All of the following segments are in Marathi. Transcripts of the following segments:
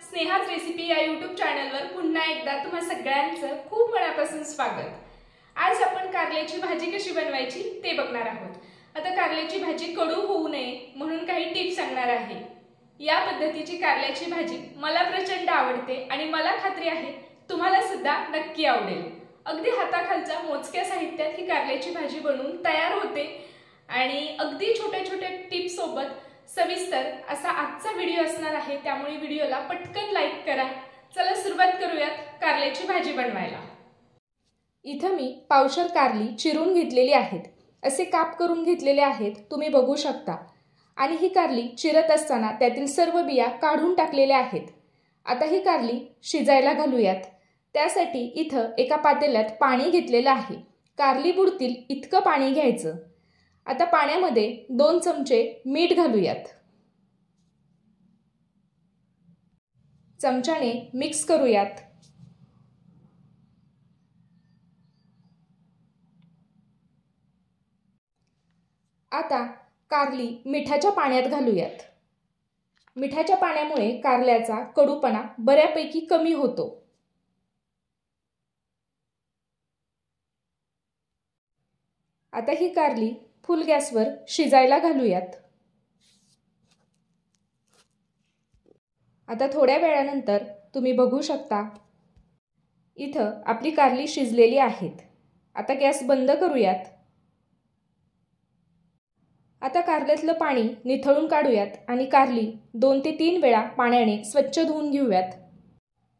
स्नेहाच रेसिपी या यूट्यूब चॅनलवर पुन्हा एकदा तुम्हा सगळ्यांचं खूप मनापासून स्वागत। आज आपण कारल्याची भाजी कशी बनवायची ते बघणार आहोत। आता कारल्याची भाजी कडू होऊ नये म्हणून काही टिप्स सांगणार आहे। या पद्धतीची कारल्याची भाजी मला प्रचंड आवडते आणि मला खात्री आहे तुम्हाला सुद्धा नक्की आवडेल। अगदी हाताखालच्या मोजक्या साहित्यात ही कारल्याची भाजी बनवून तयार होते आणि अगदी छोटे-छोटे टिप्स सोबत सविस्तर असा आजचा व्हिडिओ असणार आहे, त्यामुळे व्हिडिओला पटकन लाईक करा। चला सुरुवात करूयात कारल्याची भाजी बनवायला। इथे मी पावशर कारली चिरून घेतलेली आहेत, असे काप करून घेतलेले आहेत, तुम्ही बघू शकता। आणि ही कारली चिरत असताना त्यातील सर्व बिया काढून टाकलेल्या आहेत। आता ही कारली शिजायला घालूयात। त्यासाठी इथं एका पातेल्यात पाणी घेतलेलं आहे, कारली बुडतील इतकं पाणी घ्यायचं। आता पाण्यामध्ये 2 चमचे मीठ घालूयात। चमच्याने मिक्स करूयात। आता कारली मिठाच्या पाण्यात घालूयात। मिठाच्या पाण्यामुळे कारल्याचा कडूपणा बऱ्यापैकी कमी होतो। आता ही कारली फुल गॅसवर शिजायला घालूयात। आता थोड्या वेळानंतर तुम्ही बघू शकता इथं आपली कारली शिजलेली आहेत। आता गॅस बंद करूयात। आता कारल्यातलं पाणी निथळून काढूयात आणि कारली 2 ते 3 वेळा पाण्याने स्वच्छ धुवून घेऊयात।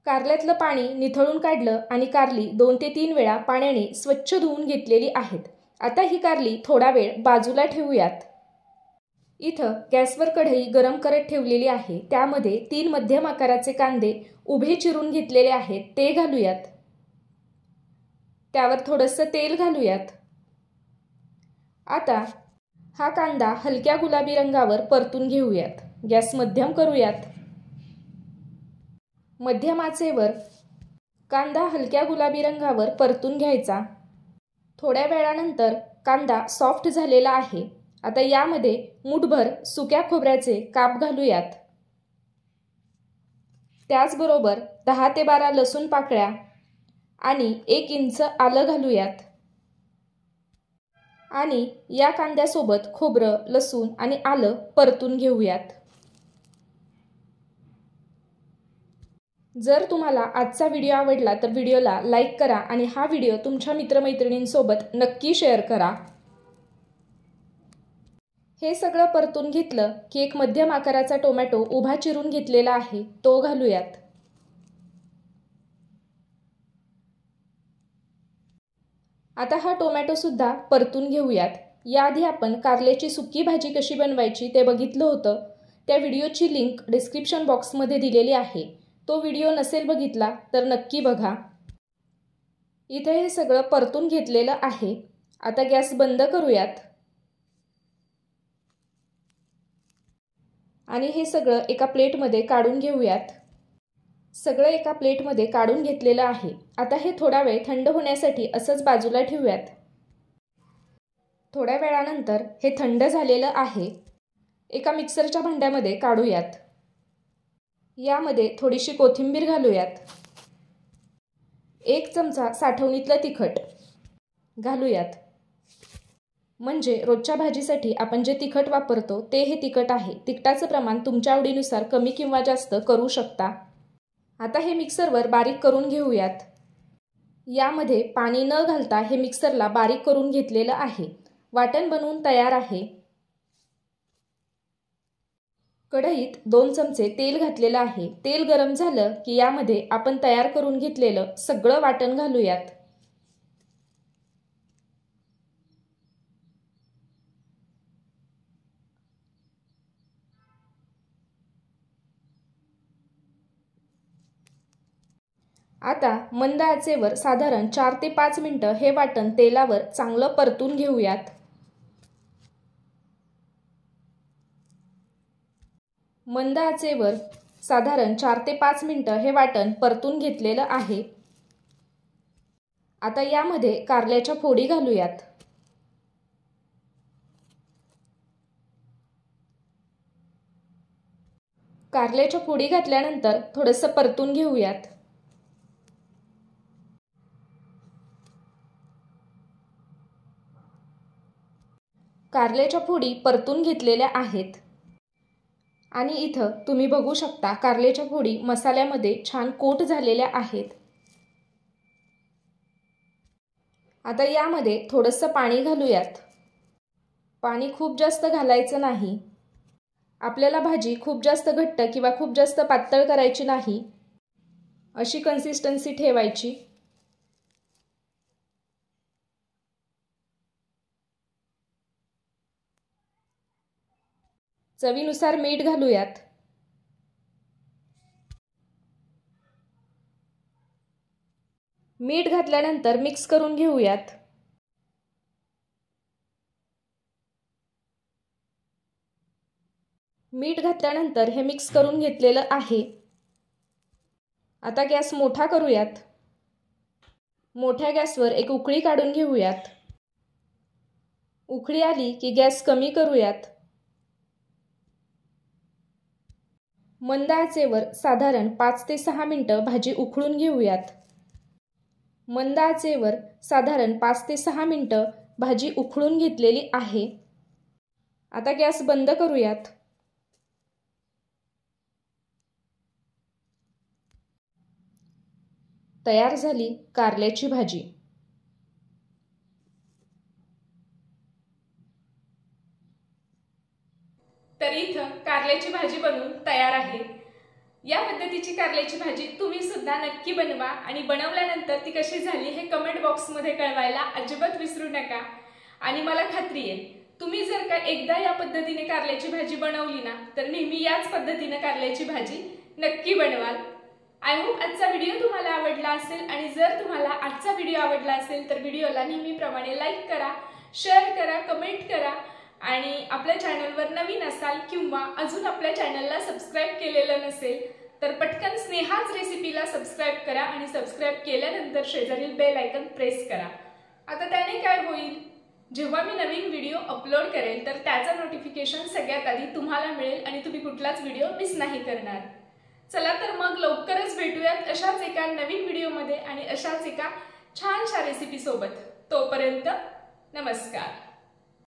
कारल्यातलं पाणी निथळून काढलं आणि कारली 2 ते 3 वेळा पाण्याने स्वच्छ धुवून घेतलेली आहेत। आता ही कारली थोडा वेळ बाजूला ठेवूयात। इथं गॅसवर कढई गरम करत ठेवलेली आहे, त्यामध्ये 3 मध्यम आकाराचे कांदे उभे चिरून घेतलेले आहेत, ते घालूयात। त्यावर थोडंसं तेल घालूयात। आता हा कांदा हलक्या गुलाबी रंगावर परतून घेऊयात। गॅस मध्यम करूयात। मध्यम आचेवर कांदा हलक्या गुलाबी रंगावर परतून घ्यायचा। थोड्या वेळानंतर कांदा सॉफ्ट झालेला आहे। आता यामध्ये मुठभर सुक्या खोबऱ्याचे काप घालूयात। त्याचबरोबर 10 ते 12 लसूण पाकळ्या आणि 1 इंच आलं घालूयात। आणि या कांद्यासोबत खोबरं, लसूण आणि आलं परतून घेऊयात। जर तुम्हाला आजचा व्हिडिओ आवडला तर व्हिडिओला लाईक करा आणि हा व्हिडिओ तुमच्या मित्रमैत्रिणींसोबत नक्की शेअर करा। हे सगळं परतून घेतलं की एक मध्यम आकाराचा टोमॅटो उभा चिरून घेतलेला आहे, तो घालूयात। आता हा टोमॅटो सुद्धा परतून घेऊयात। याआधी आपण कारल्याची सुकी भाजी कशी बनवायची ते बघितलं होतं, त्या व्हिडिओची लिंक डिस्क्रिप्शन बॉक्समध्ये दिलेली आहे। तो व्हिडिओ नसेल बघितला तर नक्की बघा। इथे हे सगळं परतून घेतलेलं आहे। आता गॅस बंद करूयात आणि हे सगळं एका प्लेटमध्ये काढून घेऊयात। सगळं एका प्लेटमध्ये काढून घेतलेलं आहे। आता हे थोडा वेळ थंड होण्यासाठी असंच बाजूला ठेवूयात। थोड्या वेळानंतर हे थंड झालेलं आहे। एका मिक्सरच्या भांड्यामध्ये काढूयात। यामध्ये थोडीशी कोथिंबीर घालूयात। 1 चमचा साठवणीतलं तिखट घालूयात। म्हणजे रोजच्या भाजीसाठी आपण जे तिखट वापरतो ते हे तिखट आहे। तिखटाचं प्रमाण तुमच्या आवडीनुसार कमी किंवा जास्त करू शकता। आता हे मिक्सरवर बारीक करून घेऊयात। यामध्ये पाणी न घालता हे मिक्सरला बारीक करून घेतलेलं आहे। वाटण बनवून तयार आहे। कढईत 2 चमचे तेल घातलेलं आहे। तेल गरम झालं की यामध्ये आपण तयार करून घेतलेलं सगळं वाटण घालूयात। आता मंद आचेवर साधारण 4 ते 5 मिनिटं हे वाटण तेलावर चांगलं परतून घेऊयात। मंद आचेवर साधारण 4 ते 5 मिनिटं हे वाटण परतून घेतलेलं आहे। आता यामध्ये कारल्याच्या फोडी घालूयात। कारल्याच्या फोडी घातल्यानंतर थोडंसं परतून घेऊयात। कारल्याच्या फोडी परतून घेतलेल्या आहेत आणि इथं तुम्ही बघू शकता कारल्याच्या फोडी मसाल्यामध्ये छान कोट झालेल्या आहेत। आता यामध्ये थोडंसं पाणी घालूयात। पाणी खूप जास्त घालायचं नाही। आपल्याला भाजी खूप जास्त घट्ट किंवा खूप जास्त पातळ करायची नाही, अशी कन्सिस्टन्सी ठेवायची। चवीनुसार मीठ घालूयात। मीठ घातल्यानंतर मिक्स करून घेऊयात। मीठ घातल्यानंतर हे मिक्स करून घेतलेलं आहे। आता गॅस मोठा करूयात। मोठ्या गॅसवर एक उकळी काढून घेऊयात। उकळी आली की गॅस कमी करूयात। मंद आचेवर साधारण 5 ते 6 मिनिटं भाजी उकळून घेऊयात। मंद आचेवर साधारण 5 ते 6 मिनिटं भाजी उकळून घेतलेली आहे। आता गॅस बंद करूयात। तयार झाली कारल्याची भाजी। तर इथं कारल्याची भाजी बनवून तयार आहे। या पद्धतीची कारल्याची भाजी तुम्ही सुद्धा नक्की बनवा आणि बनवल्यानंतर ती कशी झाली हे कमेंट बॉक्समध्ये कळवायला अजिबात विसरू नका। आणि मला खात्री आहे तुम्ही जर का एकदा या पद्धतीने कारल्याची भाजी बनवली ना तर नेहमी याच पद्धतीने कारल्याची भाजी नक्की बनवाल। आय होप आजचा व्हिडिओ तुम्हाला आवडला असेल आणि जर तुम्हाला आजचा व्हिडिओ आवडला असेल तर व्हिडिओला नेहमीप्रमाणे लाईक करा, शेअर करा, कमेंट करा आणि आपल्या चॅनलवर नवीन असाल किंवा अजून आपल्या चॅनलला सबस्क्राइब केलेलं नसेल तर पटकन स्नेहाच रेसिपीला सबस्क्राइब करा आणि सबस्क्राइब केल्यानंतर शेजारील बेल आयकॉन प्रेस करा। आता त्याने काय होईल, जेव्हा मी नवीन व्हिडिओ अपलोड करेल तर त्याचा नोटिफिकेशन सगळ्यात आधी तुम्हाला मिळेल आणि तुम्ही कुठलाच व्हिडिओ मिस नाही करणार। चला तर मग लवकरच भेटूयात अशाच एका नवीन व्हिडिओमध्ये आणि अशाच एका छानशा रेसिपी सोबत। तोपर्यंत नमस्कार।